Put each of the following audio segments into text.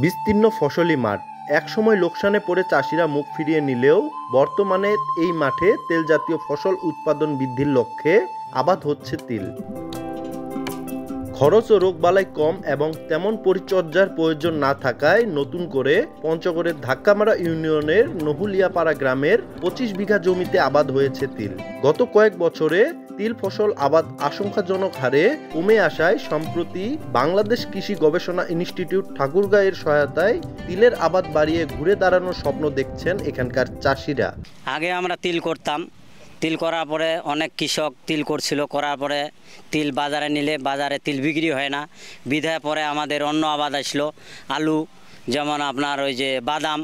বিস্তীর্ণ ফসলি মাঠ, একসময় লোকসানে পড়ে চাষিরা মুখ ফিরিয়ে নিলেও বর্তমানে এই মাঠে তেলজাতীয় ফসল উৎপাদন বৃদ্ধির লক্ষ্যে আবাদ হচ্ছে তিল। খরচ ও রোগবালাই কম এবং তেমন পরিচর্যার প্রয়োজন না থাকায় নতুন করে পঞ্চগড়ের ধাক্কামারা ইউনিয়নের নহুলিয়াপাড়া গ্রামের 25 বিঘা জমিতে আবাদ হয়েছে তিল। গত কয়েক বছরে তিল ফসল আবাদ আশঙ্কাজনক হারে কমে আসায় সম্প্রতি বাংলাদেশ কৃষি গবেষণা ইনস্টিটিউট ঠাকুরগাঁয়ের সহায়তায় তিলের আবাদ বাড়িয়ে ঘুরে দাঁড়ানোর স্বপ্ন দেখছেন এখানকার চাষিরা। আগে আমরা তিল করতাম, তিল করার পরে অনেক কৃষক তিল করছিল, করার পরে তিল বাজারে নিলে বাজারে তিল বিক্রি হয় না, বিধায় পরে আমাদের অন্য আবাদ আসলো আলু, যেমন আপনার ওই যে বাদাম।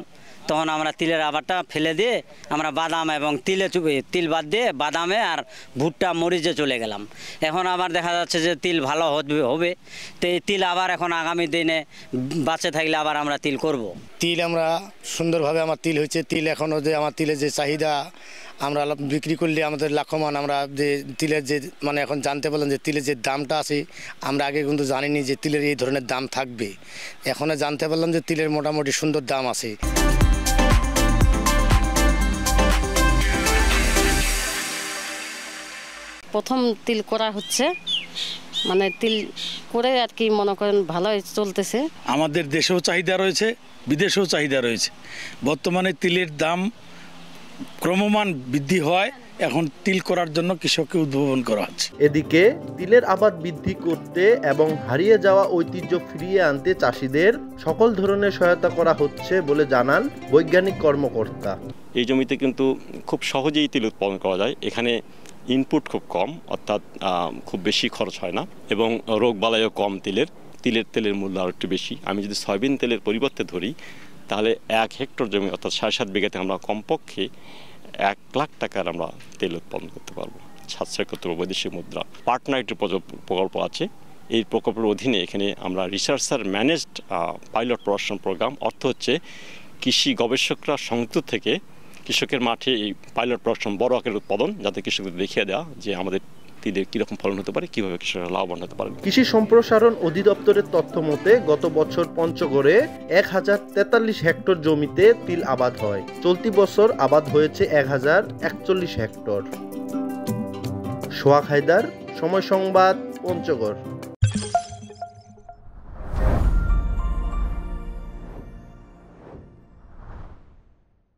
তখন আমরা তিলের আবাদটা ফেলে দিয়ে আমরা বাদাম এবং তিল বাদ দিয়ে বাদামে আর ভুট্টা মরিচে চলে গেলাম। এখন আবার দেখা যাচ্ছে যে তিল ভালো হবে, তো এই তিল আবার এখন আগামী দিনে বাঁচে থাকলে আবার আমরা তিল করব। তিল আমরা সুন্দরভাবে আমার তিল হয়েছে। তিল এখনও যে আমার তিলের যে চাহিদা, আমরা বিক্রি করলে আমাদের লাভবান। আমরা যে তিলের যে মানে এখন জানতে পারলাম যে তিলের যে দামটা আছে, আমরা আগে কিন্তু জানিনি যে তিলের এই ধরনের দাম থাকবে। এখন জানতে পারলাম যে তিলের মোটামুটি সুন্দর দাম আছে। প্রথম তিল করা হচ্ছে, মানে তিল করে আর কি মনে করেন ভালোই চলতেছে। আমাদের দেশেও চাহিদা রয়েছে, বিদেশেও চাহিদা রয়েছে। বর্তমানে তিলের দাম ক্রমমান বৃদ্ধি হয়, এখন তিল করার জন্য কৃষককে উদ্ভাবন করা হচ্ছে। এদিকে তিলের আবাদ বৃদ্ধি করতে এবং হারিয়ে যাওয়া ঐতিহ্য ফিরিয়ে আনতে চাষিদের সকল ধরনের সহায়তা করা হচ্ছে বলে জানান বৈজ্ঞানিক কর্মকর্তা। এই জমিতে কিন্তু খুব সহজেই তিল উৎপাদন করা যায়। এখানে ইনপুট খুব কম, অর্থাৎ খুব বেশি খরচ হয় না, এবং রোগবালাইও কম। তেলের মূল্য আরও একটু বেশি। আমি যদি সয়াবিন তেলের পরিবর্তে ধরি, তাহলে 1 হেক্টর জমি অর্থাৎ 7.5 বিঘাতে আমরা কমপক্ষে 1 লাখ টাকার আমরা তেল উৎপাদন করতে পারবো। সাশ্রয় করতে পারবো বৈদেশিক মুদ্রা। পার্টনারিটি প্রকল্প আছে। এই প্রকল্পের অধীনে এখানে আমরা researcher managed pilot production programme, অর্থ হচ্ছে কৃষি গবেষকরা সংযুক্ত থেকে কৃষকের মাঠে এই পাইলট প্রোডাকশন বড় আকারের উৎপাদন, যাতে কৃষকদের দেখিয়ে দেওয়া যে আমাদের তিলের কীরকম ফলন হতে পারে, কীভাবে কৃষকরা লাভবান হতে পারে। কৃষি সম্প্রসারণ অধিদপ্তরের তথ্য মতে গত বছর পঞ্চগড়ে 1043 হেক্টর জমিতে তিল আবাদ হয়। চলতি বছর আবাদ হয়েছে 1041 হেক্টর। সোহাগ হায়দার, সময় সংবাদ, পঞ্চগড়।